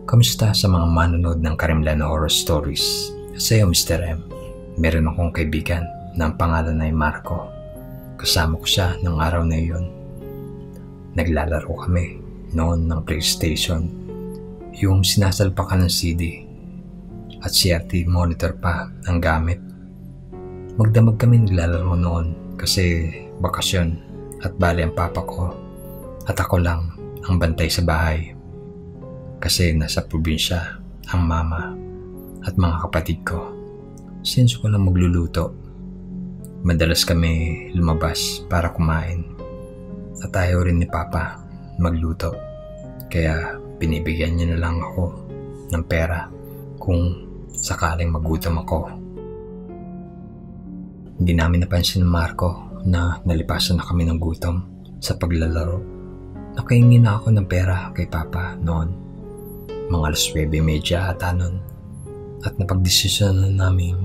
Kamusta sa mga manonood ng Karimlan Horror Stories? Sa'yo, Mr. M. Meron akong kaibigan na ang pangalan ay Marco. Kasama ko siya ng araw na iyon. Naglalaro kami noon ng PlayStation, yung sinasalpakan ng CD at CRT monitor pa ang gamit. Magdamag kami naglalaro noon kasi bakasyon at bali ang papa ko at ako lang ang bantay sa bahay. Kasi nasa probinsya ang mama at mga kapatid ko. Since ko lang magluluto, madalas kami lumabas para kumain. At ayaw rin ni Papa magluto. Kaya binibigyan niya na lang ako ng pera kung sakaling magutom ako. Hindi namin napansin ni Marco na nalipasan na kami ng gutom sa paglalaro. Nakahingi na ako ng pera kay Papa noon. Mga 9:30 ata nun. At napagdesisyon na namin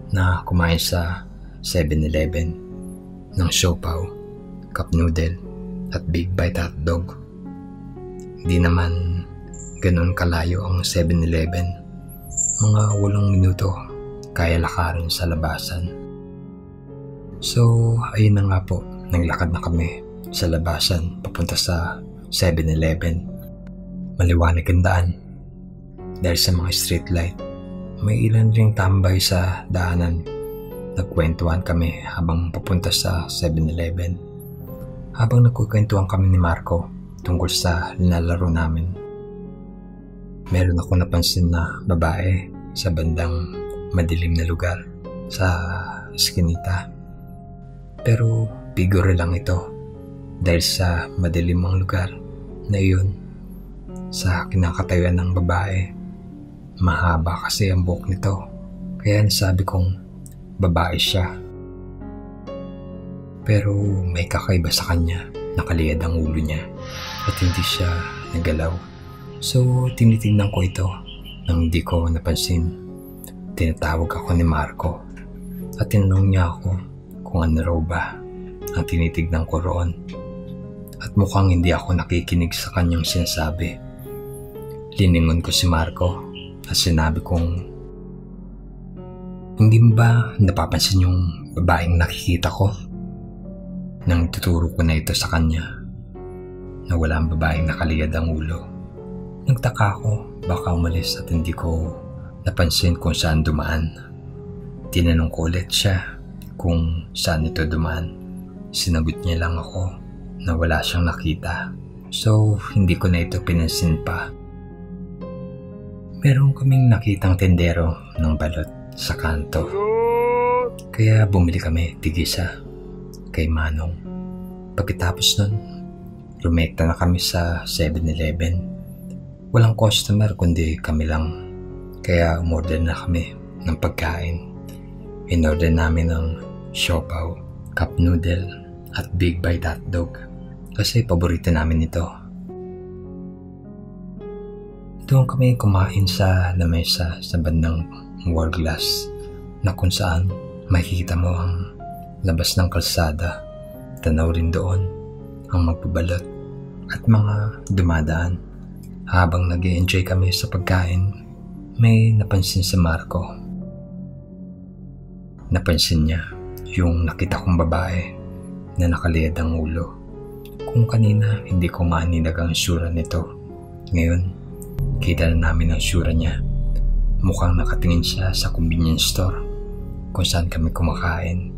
na kumain sa 7-Eleven ng siopaw, cup noodle at big bite hotdog. Hindi naman ganun kalayo ang 7-Eleven. Mga 8 minuto kaya lakarin sa labasan. So ayun na nga po, naglakad na kami sa labasan papunta sa 7-Eleven. Maliwanag ang daan dahil sa mga street light. May ilan ring tambay sa daanan. Nagkwentuhan kami habang papunta sa 7-Eleven. Habang nagkukwentuhan kami ni Marco tungkol sa linalaro namin, meron ako napansin na babae sa bandang madilim na lugar sa eskinita. Pero figure lang ito dahil sa madilim ang lugar na iyon. Sa kinakatayuan ng babae, mahaba kasi ang buhok nito, kaya nasabi kong babae siya. Pero may kakaiba sa kanya, nakaliyad ang ulo niya at hindi siya nagalaw. So tinitignan ko ito nang hindi ko napansin. Tinatawag ako ni Marco at tinanong niya ako kung ano raw ba ang tinitignan ko roon. At mukhang hindi ako nakikinig sa kanyang sinasabi. Liningon ko si Marco at sinabi kong, hindi mo ba napapansin yung babaeng nakikita ko? Nang tuturo ko na ito sa kanya na wala ang babaeng nakaliyad ang ulo. Nagtaka ako baka umalis at hindi ko napansin kung saan dumaan. Tinanong ko ulit siya kung saan ito dumaan. Sinagot niya lang ako na wala siyang nakita. So hindi ko na ito pinansin pa. Meron kaming nakitang tendero ng balot sa kanto. Kaya bumili kami tigisa kay Manong. Pagkatapos nun, rumekta na kami sa 7-Eleven. Walang customer kundi kami lang. Kaya umorder na kami ng pagkain. In-order namin ng siopaw, cup noodle at big bite hotdog. Kasi paborito namin ito. Doon kami kumain sa lamesa sa bandang wall glass na kung saan makikita mo ang labas ng kalsada. Tanaw rin doon ang magbabalot at mga dumadaan. Habang nag-i-enjoy kami sa pagkain, may napansin si Marco. Napansin niya yung nakita kong babae na nakaliyad ang ulo. Kung kanina hindi ko maaninag ang sura nito, ngayon kita na namin ang sura niya. Mukhang nakatingin siya sa convenience store kung saan kami kumakain.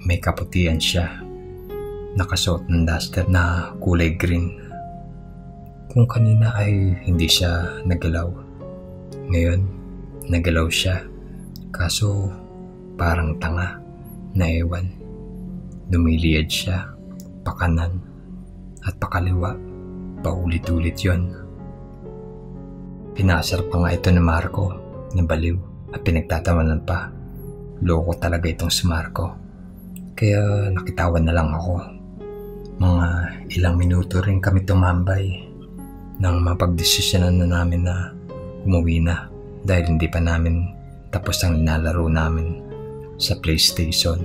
May kaputian siya. Nakasuot ng duster na kulay green. Kung kanina ay hindi siya nagalaw, ngayon nagalaw siya. Kaso parang tanga na ewan. Lumiliyad siya pakanan at pakaliwa. Paulit-ulit yon. Pinasar pa nga ito ni Marco na baliw at pinagtatawanan pa. Loko talaga itong si Marco. Kaya nakitawan na lang ako. Mga ilang minuto rin kami tumambay nang mapagdesisyonan na namin na umuwi na dahil hindi pa namin tapos ang nilalaro namin sa PlayStation.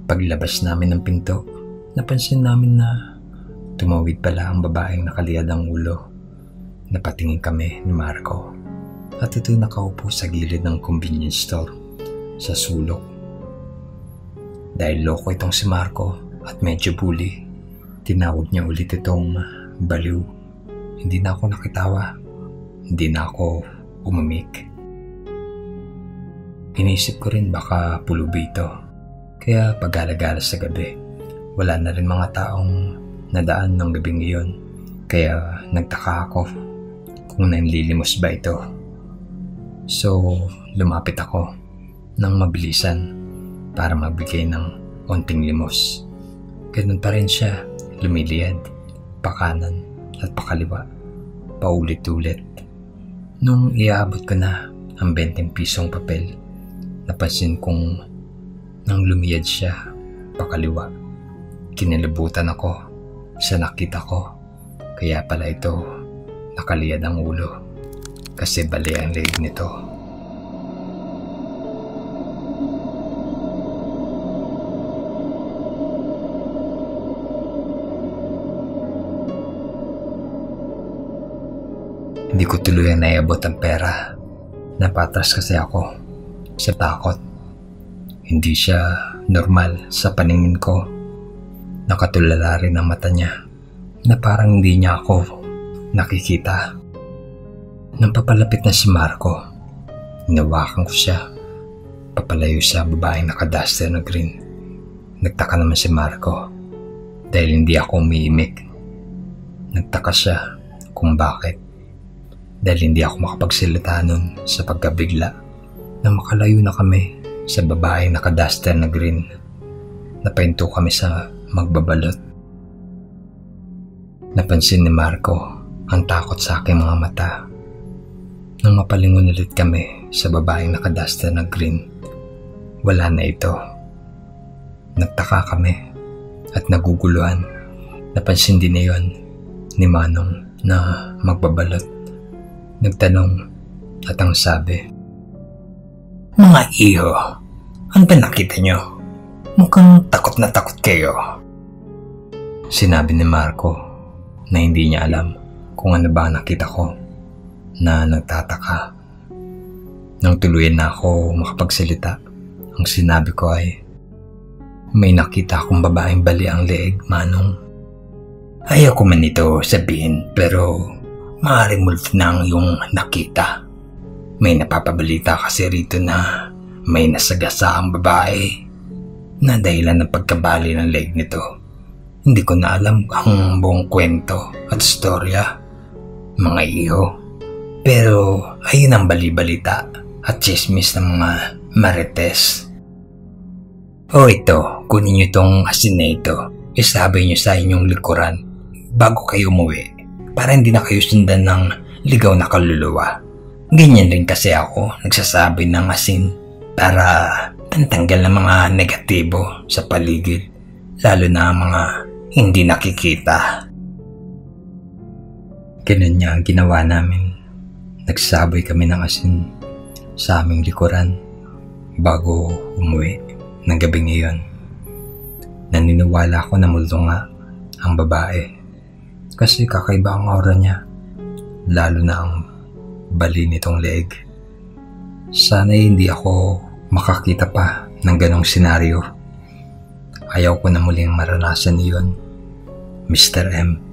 Paglabas namin ng pinto, napansin namin na tumawid pala ang babaeng nakaliyad ang ulo. Napatingin kami ni Marco at ito'y nakaupo sa gilid ng convenience store sa sulok. Dahil loko itong si Marco at medyo bully, tinawag niya ulit itong baliw. Hindi na ako nakitawa, hindi na ako umimik. Inisip ko rin baka pulubi ito, kaya pag-alagala sa gabi, wala na rin mga taong nadaan ng gabing iyon, kaya nagtaka ako kung nanlilimos ba ito. So, lumapit ako ng mabilisan para magbigay ng onting limos. Ganun pa rin siya, lumiliyad, pakanan at pakaliwa, paulit-ulit. Nung iabot ko na ang 20 pisong papel, napansin kong nang lumiyad siya pakaliwa. Kinilabutan ako sa nakita ko, kaya pala ito nakaliyad ang ulo kasi bali ang leeg nito. Hindi ko tuluyang naiabot ang pera. Napatras kasi ako sa takot. Hindi siya normal sa paningin ko. Nakatulala rin ang mata niya na parang hindi niya ako nakikita. Nang papalapit na si Marco, hinawakan ko siya papalayo sa babaeng nakaduster na green. Nagtaka naman si Marco dahil hindi ako umiimik. Nagtaka siya kung bakit. Dahil hindi ako makapagsalita nun sa pagkabigla na makalayo na kami sa babaeng nakaduster na green. Napahinto kami sa magbabalot. Napansin ni Marco ang takot sa aking mga mata. Nang mapalingon ulit kami sa babaeng nakaduster na green, wala na ito. Nagtaka kami at naguguluhan. Napansin din niyon ni Manong na magbabalot. Nagtanong at ang sabi, "Mga iho, ano ba nakita nyo? Mukhang takot na takot kayo." Sinabi ni Marco na hindi niya alam kung ano ba nakita ko, na nagtataka. Nang tuluyan na ako makapagsalita, ang sinabi ko ay, "May nakita akong babaeng bali ang leeg, Manong." Ayaw ko man ito sabihin, pero maaaring multi na ang iyong nakita. May napapabalita kasi rito na may nasagasa ang babae na dahilan ng pagkabali ng leg nito. Hindi ko na alam ang buong kwento at storya, mga iho. Pero ayun ang bali-balita at chismis ng mga marites. O ito, kunin niyo itong asin na ito. Isabi niyo sa inyong likuran bago kayo umuwi, para hindi na kayo sundan ng ligaw na kaluluwa. Ganyan rin kasi ako nagsasabi ng asin para pantanggal ng mga negatibo sa paligid, lalo na mga hindi nakikita. Ganun niya ang ginawa namin. Nagsaboy kami ng asin sa aming likuran bago umuwi ng gabing iyon. Naniniwala ko na multo nga ang babae kasi kakaiba ang aura niya, lalo na ang bali nitong leeg. Sana'y hindi ako makakita pa ng ganong senaryo. Ayaw ko na muling maranasan iyon, Mr. M.